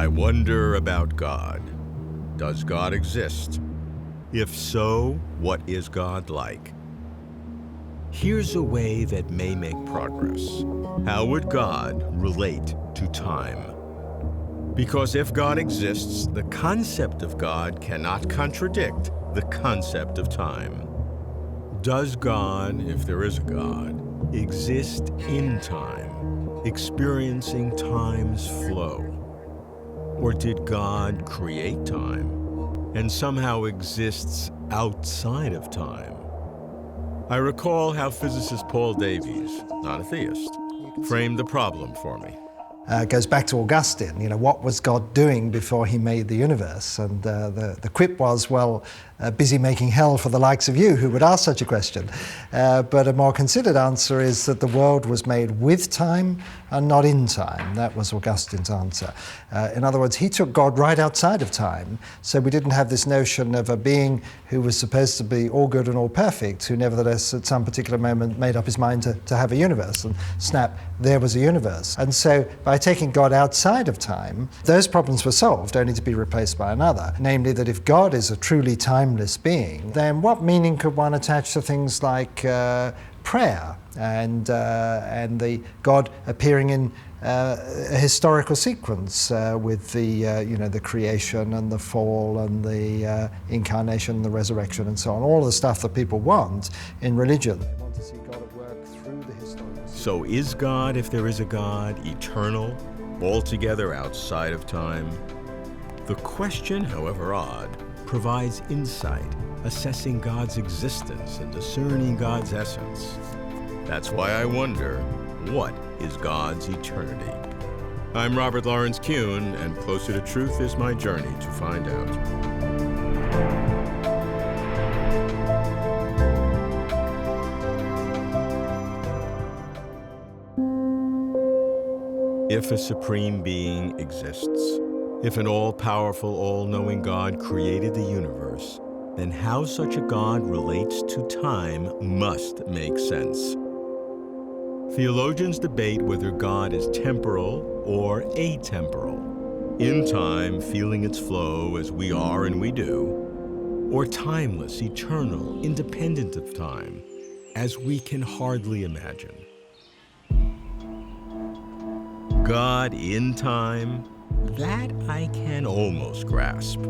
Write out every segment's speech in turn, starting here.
I wonder about God. Does God exist? If so, what is God like? Here's a way that may make progress. How would God relate to time? Because if God exists, the concept of God cannot contradict the concept of time. Does God, if there is a God, exist in time, experiencing time's flow? Or did God create time and somehow exists outside of time? I recall how physicist Paul Davies, not a theist, framed the problem for me. Goes back to Augustine, what was God doing before he made the universe? And the quip was, busy making hell for the likes of you who would ask such a question. But a more considered answer is that the world was made with time and not in time. That was Augustine's answer. In other words, he took God right outside of time, so we didn't have this notion of a being who was supposed to be all good and all perfect, who nevertheless at some particular moment made up his mind to have a universe, and snap, there was a universe. And so by taking God outside of time, those problems were solved, only to be replaced by another. Namely, that if God is a truly timeless being, then what meaning could one attach to things like prayer and the God appearing in a historical sequence with the creation and the fall and the incarnation and the resurrection and so on, all the stuff that people want in religion. They want to see God at work through the historical sequence. So is God, if there is a God, eternal, altogether outside of time? The question, however odd, provides insight, assessing God's existence and discerning God's essence. That's why I wonder, what is God's eternity? I'm Robert Lawrence Kuhn, and Closer to Truth is my journey to find out. If a supreme being exists, if an all-powerful, all-knowing God created the universe, then how such a God relates to time must make sense. Theologians debate whether God is temporal or atemporal, in time feeling its flow as we are and we do, or timeless, eternal, independent of time, as we can hardly imagine. God in time, that I can almost grasp.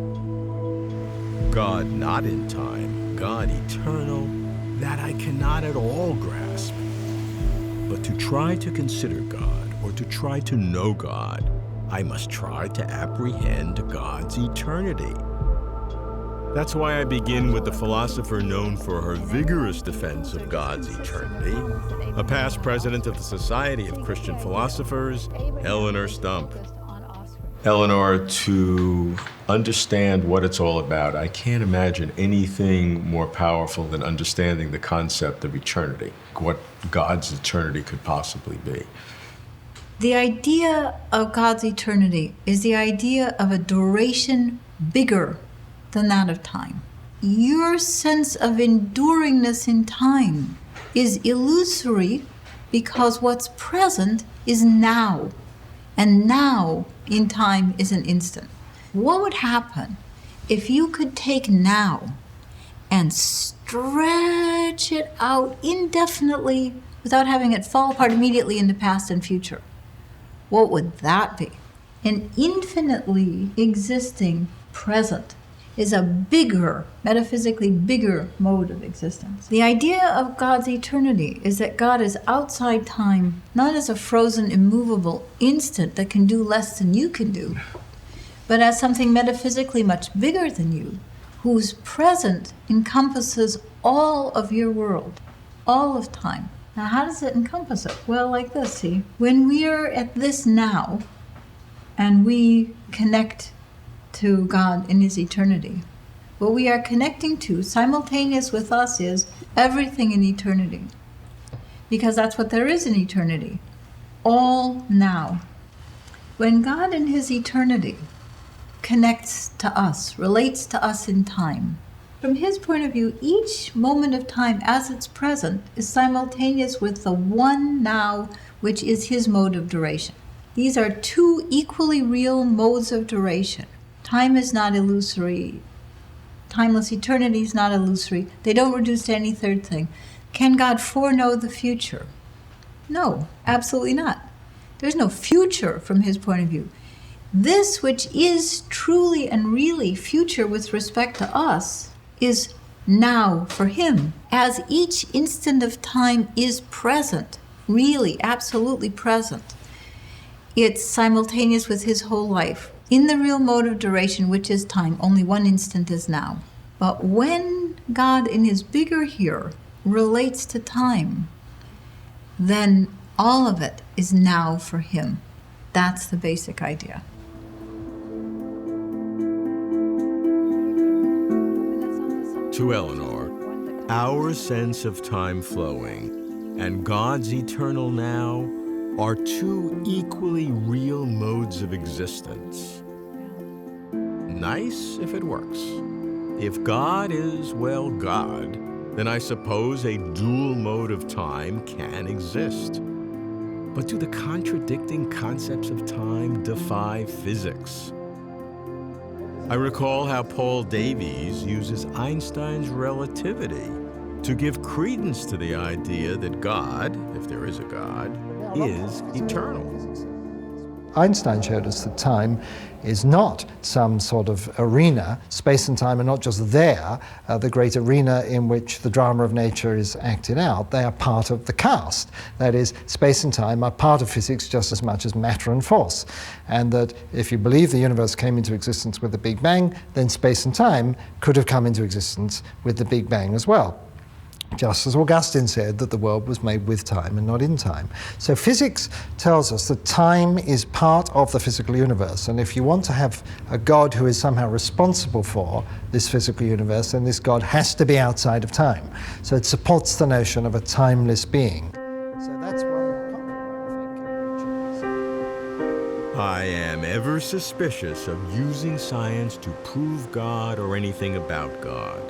God not in time, God eternal, that I cannot at all grasp. But to try to consider God, or to try to know God, I must try to apprehend God's eternity. That's why I begin with the philosopher known for her vigorous defense of God's eternity, a past president of the Society of Christian Philosophers, Eleanor Stump. Eleanor, to understand what it's all about, I can't imagine anything more powerful than understanding the concept of eternity, what God's eternity could possibly be. The idea of God's eternity is the idea of a duration bigger than that of time. Your sense of enduringness in time is illusory because what's present is now, and now in time is an instant. What would happen if you could take now and stretch it out indefinitely without having it fall apart immediately into past and future? What would that be? An infinitely existing present is a bigger, metaphysically bigger mode of existence. The idea of God's eternity is that God is outside time, not as a frozen, immovable instant that can do less than you can do, but as something metaphysically much bigger than you, whose present encompasses all of your world, all of time. Now, how does it encompass it? Well, like this, see? When we are at this now, and we connect to God in His eternity, what we are connecting to simultaneous with us is everything in eternity, because that's what there is in eternity, all now. When God in His eternity connects to us, relates to us in time, from His point of view, each moment of time as it's present is simultaneous with the one now, which is His mode of duration. These are two equally real modes of duration. Time is not illusory. Timeless eternity is not illusory. They don't reduce to any third thing. Can God foreknow the future? No, absolutely not. There's no future from his point of view. This which is truly and really future with respect to us is now for him, as each instant of time is present, really, absolutely present. It's simultaneous with his whole life. In the real mode of duration, which is time, only one instant is now. But when God in his bigger here relates to time, then all of it is now for him. That's the basic idea. To Eleanor, our sense of time flowing and God's eternal now are two equally real modes of existence. Nice if it works. If God is, well, God, then I suppose a dual mode of time can exist. But do the contradicting concepts of time defy physics? I recall how Paul Davies uses Einstein's relativity to give credence to the idea that God, if there is a God, is eternal. Einstein showed us that time is not some sort of arena. Space and time are not just there, the great arena in which the drama of nature is acted out. They are part of the cast. That is, space and time are part of physics just as much as matter and force. And that if you believe the universe came into existence with the Big Bang, then space and time could have come into existence with the Big Bang as well. Just as Augustine said that the world was made with time and not in time. So physics tells us that time is part of the physical universe, and if you want to have a God who is somehow responsible for this physical universe, then this God has to be outside of time. So it supports the notion of a timeless being. So that's I am ever suspicious of using science to prove God or anything about God.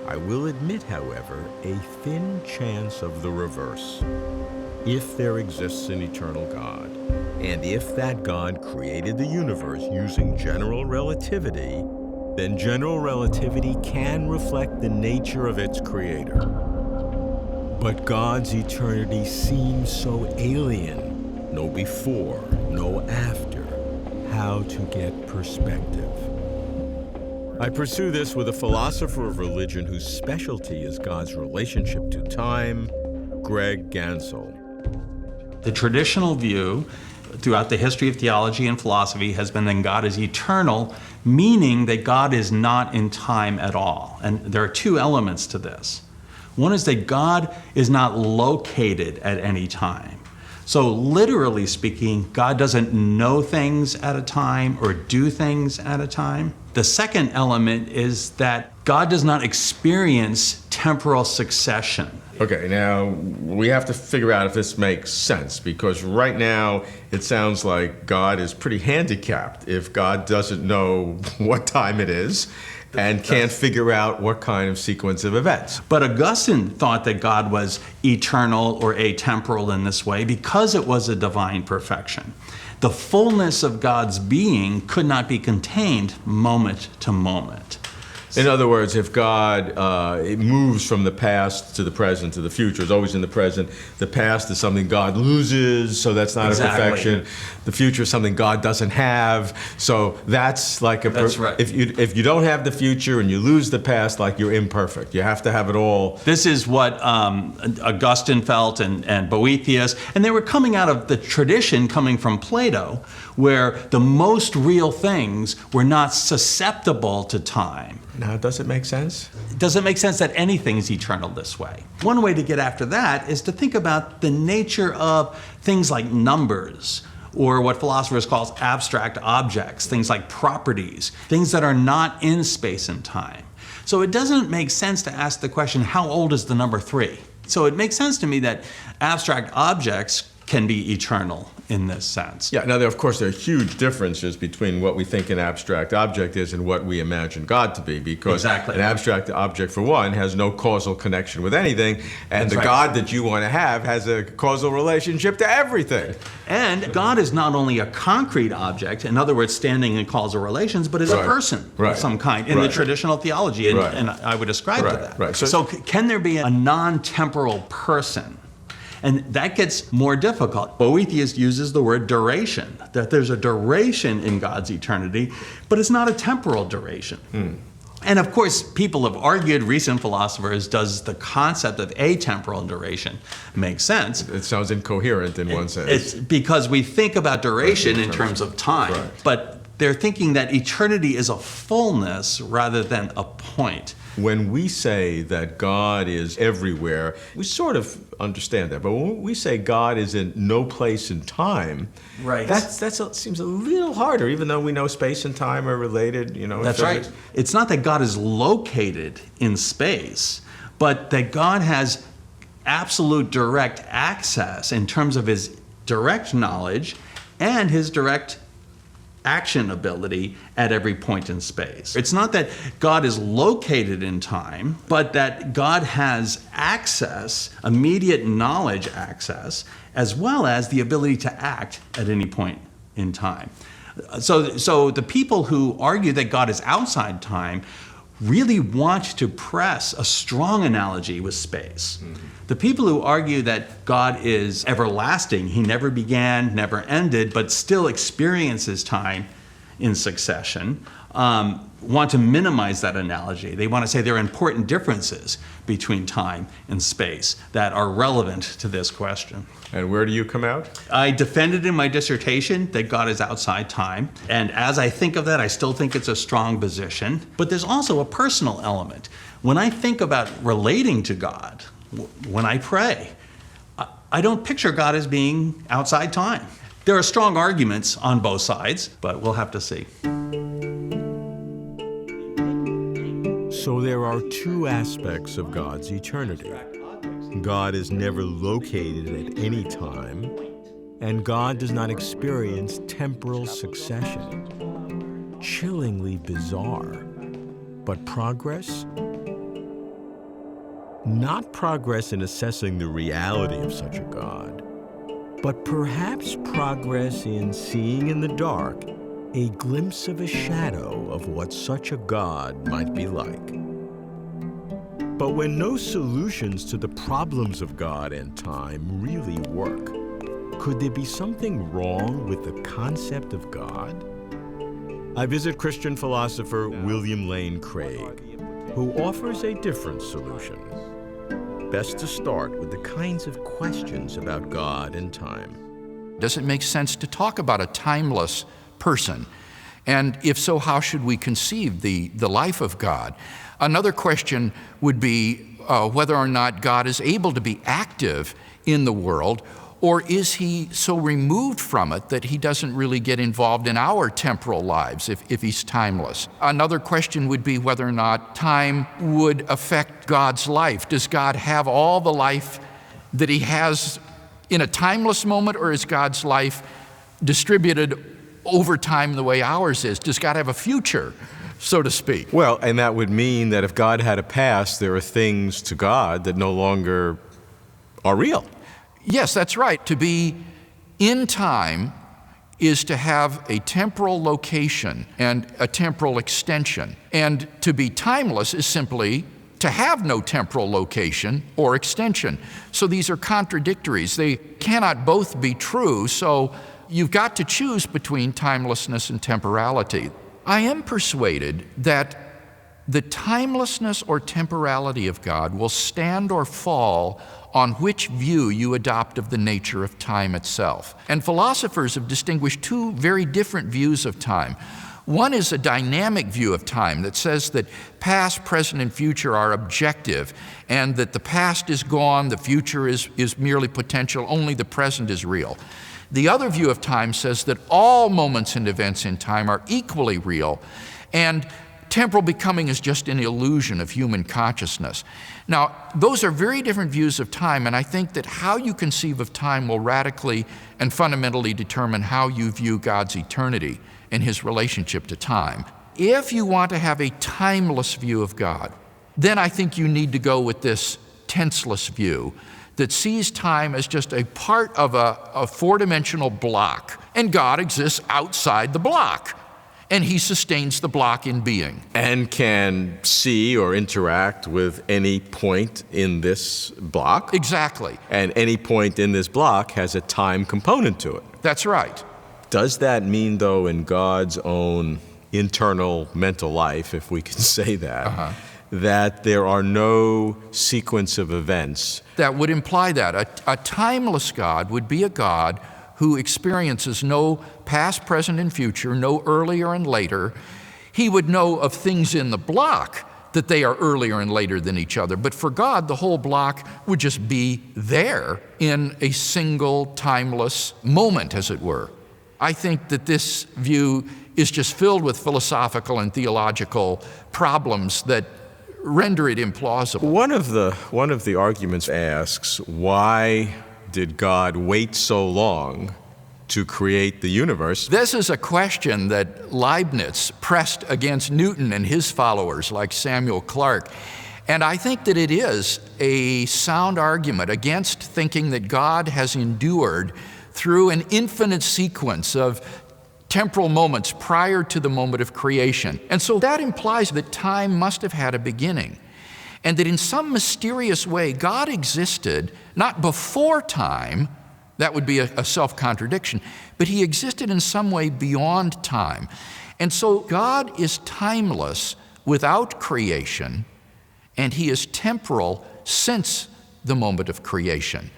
I will admit, however, a thin chance of the reverse. If there exists an eternal God, and if that God created the universe using general relativity, then general relativity can reflect the nature of its creator. But God's eternity seems so alien. No before, no after. How to get perspective. I pursue this with a philosopher of religion whose specialty is God's relationship to time, Gregg Ganssle. The traditional view throughout the history of theology and philosophy has been that God is eternal, meaning that God is not in time at all. And there are two elements to this. One is that God is not located at any time. So literally speaking, God doesn't know things at a time or do things at a time. The second element is that God does not experience temporal succession. Okay, now we have to figure out if this makes sense, because right now it sounds like God is pretty handicapped if God doesn't know what time it is and can't figure out what kind of sequence of events. But Augustine thought that God was eternal or atemporal in this way because it was a divine perfection. The fullness of God's being could not be contained moment to moment. In other words, if God it moves from the past to the present to the future, is always in the present. The past is something God loses, so that's not Exactly. a perfection. The future is something God doesn't have, so that's like a. That's right. If you don't have the future and you lose the past, like you're imperfect. You have to have it all. This is what Augustine felt and Boethius, and they were coming out of the tradition coming from Plato, where the most real things were not susceptible to time. Now, does it make sense? Does it make sense that anything is eternal this way? One way to get after that is to think about the nature of things like numbers, or what philosophers call abstract objects, things like properties, things that are not in space and time. So it doesn't make sense to ask the question, how old is the number 3? So it makes sense to me that abstract objects can be eternal in this sense. Yeah, now, of course, there are huge differences between what we think an abstract object is and what we imagine God to be, because Exactly. an abstract object, for one, has no causal connection with anything, and That's the right. God that you want to have has a causal relationship to everything. And God is not only a concrete object, in other words, standing in causal relations, but is a Right. person Right. of some kind in the Right. traditional theology, and, Right. and I would ascribe Right. to that. Right. So can there be a non-temporal person? And that gets more difficult. Boethius uses the word duration, that there's a duration in God's eternity, but it's not a temporal duration. And of course, people have argued, recent philosophers, does the concept of atemporal duration make sense? It sounds incoherent in one sense. It's because we think about duration in terms of time, Right. but they're thinking that eternity is a fullness rather than a point. When we say that God is everywhere, we sort of understand that. But when we say God is in no place in time, Right. that seems a little harder, even though we know space and time are related. In That's physics. right. It's not that God is located in space, but that God has absolute direct access in terms of his direct knowledge and his direct action ability at every point in space. It's not that God is located in time, but that God has access, immediate knowledge access, as well as the ability to act at any point in time. So the people who argue that God is outside time really want to press a strong analogy with space. The people who argue that God is everlasting, he never began, never ended, but still experiences time in succession, want to minimize that analogy. They want to say there are important differences between time and space that are relevant to this question. And where do you come out? I defended in my dissertation that God is outside time, and as I think of that, I still think it's a strong position. But there's also a personal element. When I think about relating to God, when I pray, I don't picture God as being outside time. There are strong arguments on both sides, but we'll have to see. So there are two aspects of God's eternity. God is never located at any time, and God does not experience temporal succession. Chillingly bizarre. But progress? Not progress in assessing the reality of such a God, but perhaps progress in seeing in the dark a glimpse of a shadow of what such a God might be like. But when no solutions to the problems of God and time really work, could there be something wrong with the concept of God? I visit Christian philosopher William Lane Craig, who offers a different solution. Best to start with the kinds of questions about God and time. Does it make sense to talk about a timeless person? And if so, how should we conceive the life of God? Another question would be whether or not God is able to be active in the world, or is he so removed from it that he doesn't really get involved in our temporal lives if he's timeless? Another question would be whether or not time would affect God's life. Does God have all the life that he has in a timeless moment, or is God's life distributed over time the way ours is? Does God have a future, so to speak? Well, and that would mean that if God had a past, there are things to God that no longer are real. Yes, that's right. To be in time is to have a temporal location and a temporal extension. And to be timeless is simply to have no temporal location or extension. So these are contradictories. They cannot both be true, so you've got to choose between timelessness and temporality. I am persuaded that the timelessness or temporality of God will stand or fall on which view you adopt of the nature of time itself. And philosophers have distinguished two very different views of time. One is a dynamic view of time that says that past, present, and future are objective, and that the past is gone, the future is merely potential, only the present is real. The other view of time says that all moments and events in time are equally real, and temporal becoming is just an illusion of human consciousness. Now, those are very different views of time, and I think that how you conceive of time will radically and fundamentally determine how you view God's eternity and his relationship to time. If you want to have a timeless view of God, then I think you need to go with this tenseless view that sees time as just a part of a four-dimensional block, and God exists outside the block, and he sustains the block in being. And can see or interact with any point in this block. Exactly. And any point in this block has a time component to it. That's right. Does that mean, though, in God's own internal mental life, if we can say that, that there are no sequence of events? That would imply that. A timeless God would be a God who experiences no past, present, and future, no earlier and later. He would know of things in the block that they are earlier and later than each other. But for God, the whole block would just be there in a single timeless moment, as it were. I think that this view is just filled with philosophical and theological problems that render it implausible. One of the arguments asks, why did God wait so long to create the universe? This is a question that Leibniz pressed against Newton and his followers like Samuel Clarke. And I think that it is a sound argument against thinking that God has endured through an infinite sequence of temporal moments prior to the moment of creation. And so that implies that time must have had a beginning, and that in some mysterious way God existed not before time, that would be a self-contradiction, but he existed in some way beyond time. And so God is timeless without creation, and he is temporal since the moment of creation.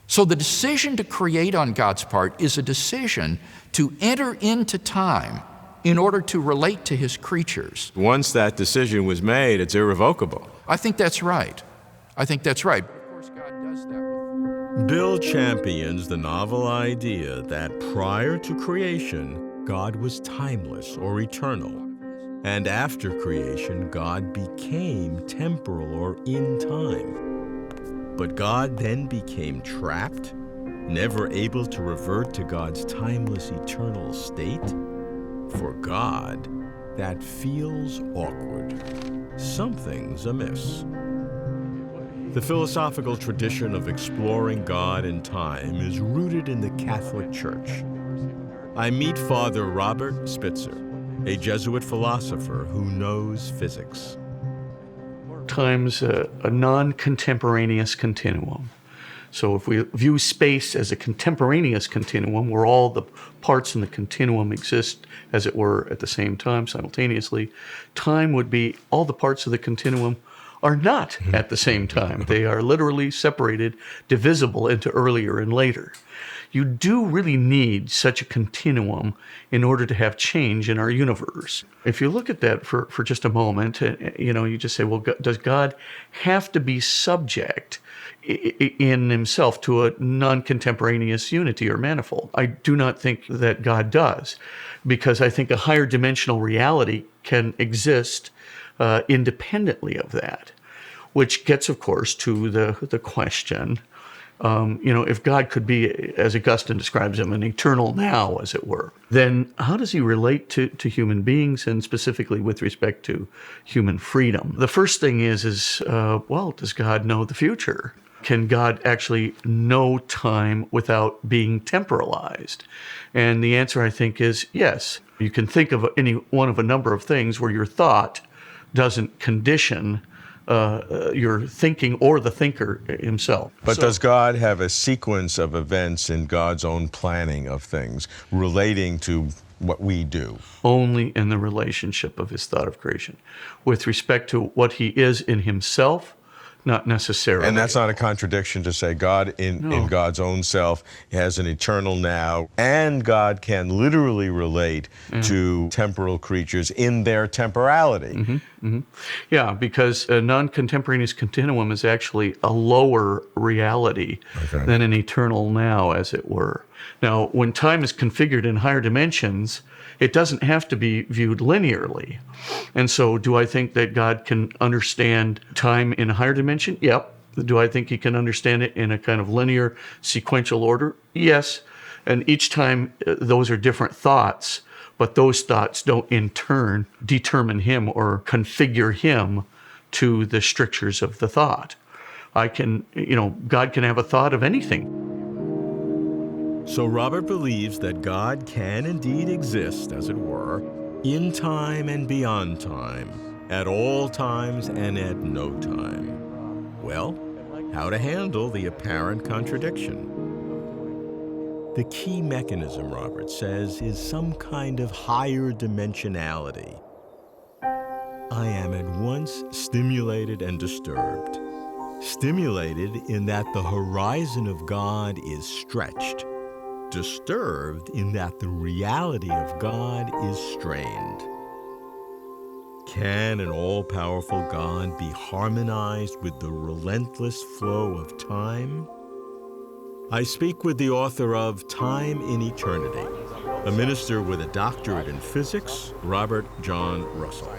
So the decision to create on God's part is a decision to enter into time in order to relate to his creatures. Once that decision was made, it's irrevocable. I think that's right. I think that's right. But of course, God does that. Bill champions the novel idea that prior to creation, God was timeless or eternal. And after creation, God became temporal or in time. But God then became trapped, never able to revert to God's timeless, eternal state? For God, that feels awkward. Something's amiss. The philosophical tradition of exploring God and time is rooted in the Catholic Church. I meet Father Robert Spitzer, a Jesuit philosopher who knows physics. Time's a non-contemporaneous continuum. So if we view space as a contemporaneous continuum, where all the parts in the continuum exist, as it were, at the same time, simultaneously, time would be all the parts of the continuum are not at the same time. They are literally separated, divisible into earlier and later. You do really need such a continuum in order to have change in our universe. If you look at that for just a moment, you just say, well, does God have to be subject in himself to a non-contemporaneous unity or manifold? I do not think that God does, because I think a higher dimensional reality can exist independently of that, which gets, of course, to the question, if God could be, as Augustine describes him, an eternal now, as it were, then how does he relate to human beings, and specifically with respect to human freedom? The first thing is does God know the future? Can God actually know time without being temporalized? And the answer, I think, is yes. You can think of any one of a number of things where your thought doesn't condition your thinking or the thinker himself. But does God have a sequence of events in God's own planning of things relating to what we do? Only in the relationship of his thought of creation. With respect to what he is in himself, not necessarily. And that's not a contradiction to say God in God's own self has an eternal now, and God can literally relate to temporal creatures in their temporality. Yeah, because a non-contemporaneous continuum is actually a lower reality than an eternal now, as it were. Now, when time is configured in higher dimensions, it doesn't have to be viewed linearly. And so do I think that God can understand time in a higher dimension? Yep. Do I think he can understand it in a kind of linear sequential order? Yes. And each time those are different thoughts, but those thoughts don't in turn determine him or configure him to the strictures of the thought. God can have a thought of anything. So Robert believes that God can indeed exist, as it were, in time and beyond time, at all times and at no time. Well, how to handle the apparent contradiction? The key mechanism, Robert says, is some kind of higher dimensionality. I am at once stimulated and disturbed. Stimulated in that the horizon of God is stretched. Disturbed in that the reality of God is strained. Can an all-powerful God be harmonized with the relentless flow of time? I speak with the author of Time in Eternity, a minister with a doctorate in physics, Robert John Russell.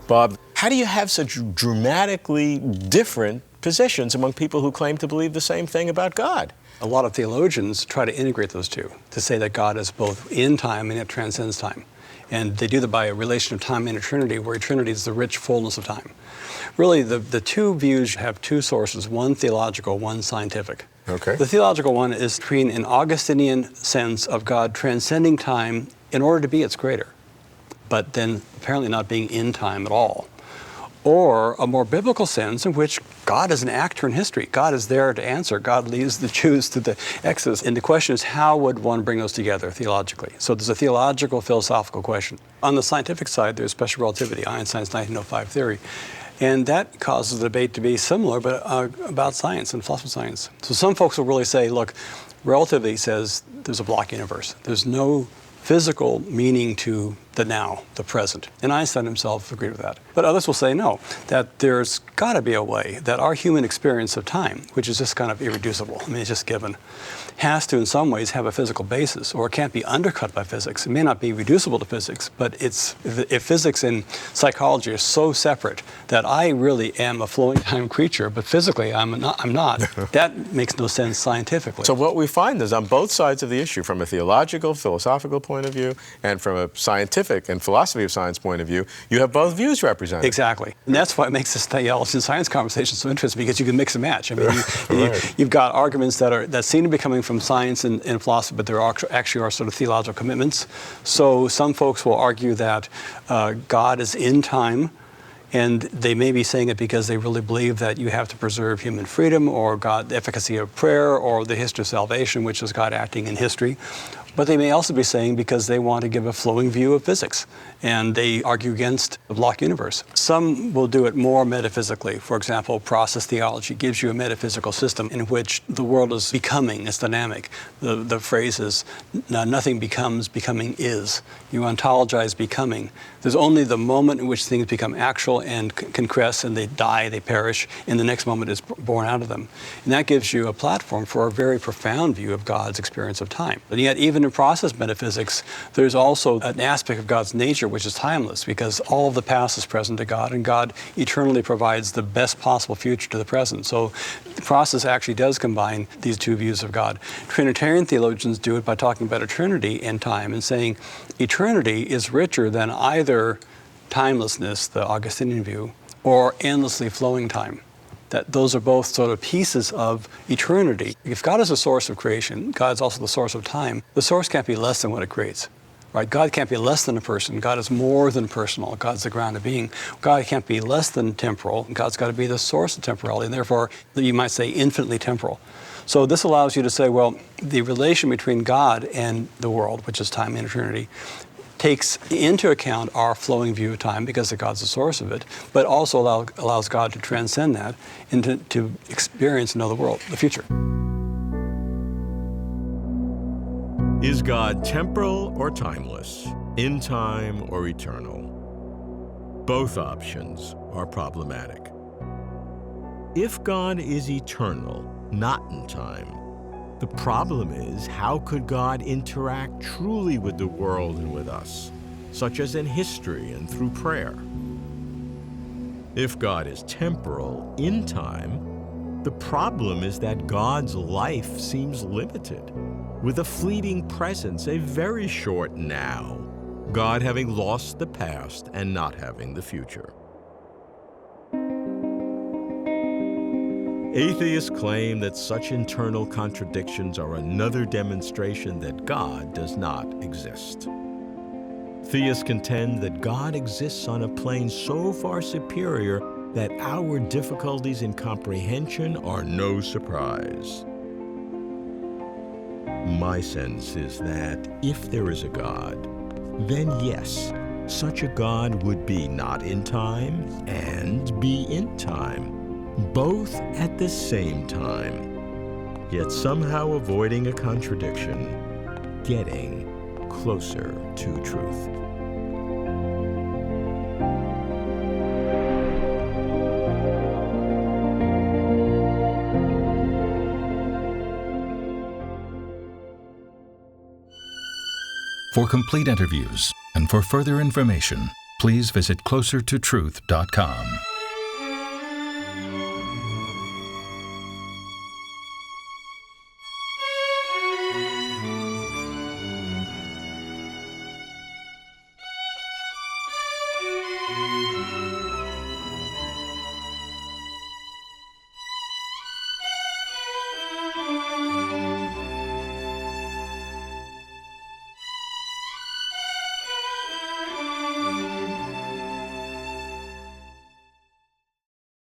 Bob, how do you have such dramatically different positions among people who claim to believe the same thing about God? A lot of theologians try to integrate those two, to say that God is both in time and it transcends time. And they do that by a relation of time and eternity, where eternity is the rich fullness of time. Really, the two views have two sources, one theological, one scientific. Okay. The theological one is between an Augustinian sense of God transcending time in order to be its creator, but then apparently not being in time at all. Or a more biblical sense in which God is an actor in history. God is there to answer. God leads the Jews to the Exodus. And the question is, how would one bring those together theologically? So there's a theological, philosophical question. On the scientific side, there's special relativity, Einstein's 1905 theory. And that causes the debate to be similar, but about science and philosophy of science. So some folks will really say, look, relativity says there's a block universe. There's no physical meaning to the now, the present. And Einstein himself agreed with that. But others will say no, that there's got to be a way that our human experience of time, which is just kind of irreducible, I mean, it's just given, has to in some ways have a physical basis, or it can't be undercut by physics. It may not be reducible to physics, but if physics and psychology are so separate that I really am a flowing time creature, but physically I'm not, that makes no sense scientifically. So what we find is on both sides of the issue, from a theological, philosophical point of view, and from a scientific and philosophy of science point of view, you have both views represented. Exactly. And that's why it makes this theology and science conversation so interesting, because you can mix and match. I mean, you've got arguments that seem to be coming from science and philosophy, but there actually are sort of theological commitments. So some folks will argue that God is in time, and they may be saying it because they really believe that you have to preserve human freedom, or God, the efficacy of prayer, or the history of salvation, which is God acting in history. But they may also be saying because they want to give a flowing view of physics, and they argue against the block universe. Some will do it more metaphysically. For example, process theology gives you a metaphysical system in which the world is becoming, it's dynamic. The phrase is, nothing becomes, becoming is. You ontologize becoming. There's only the moment in which things become actual and concrete, and they die, they perish, and the next moment is born out of them. And that gives you a platform for a very profound view of God's experience of time. And yet, even in process metaphysics, there's also an aspect of God's nature which is timeless, because all of the past is present to God, and God eternally provides the best possible future to the present. So the process actually does combine these two views of God. Trinitarian theologians do it by talking about eternity and time and saying eternity is richer than either timelessness, the Augustinian view, or endlessly flowing time. That those are both sort of pieces of eternity. If God is the source of creation, God's also the source of time. The source can't be less than what it creates. Right? God can't be less than a person. God is more than personal. God's the ground of being. God can't be less than temporal. God's got to be the source of temporality, and therefore, you might say, infinitely temporal. So this allows you to say, well, the relation between God and the world, which is time and eternity, takes into account our flowing view of time because God's the source of it, but also allows God to transcend that and to experience and know the world, the future. Is God temporal or timeless, in time or eternal? Both options are problematic. If God is eternal, not in time, The problem is, how could God interact truly with the world and with us, such as in history and through prayer? If God is temporal, in time, the problem is that God's life seems limited, with a fleeting presence, a very short now, God having lost the past and not having the future. Atheists claim that such internal contradictions are another demonstration that God does not exist. Theists contend that God exists on a plane so far superior that our difficulties in comprehension are no surprise. My sense is that if there is a God, then yes, such a God would be not in time and be in time, both at the same time, yet somehow avoiding a contradiction, getting closer to truth. For complete interviews and for further information, please visit closertotruth.com.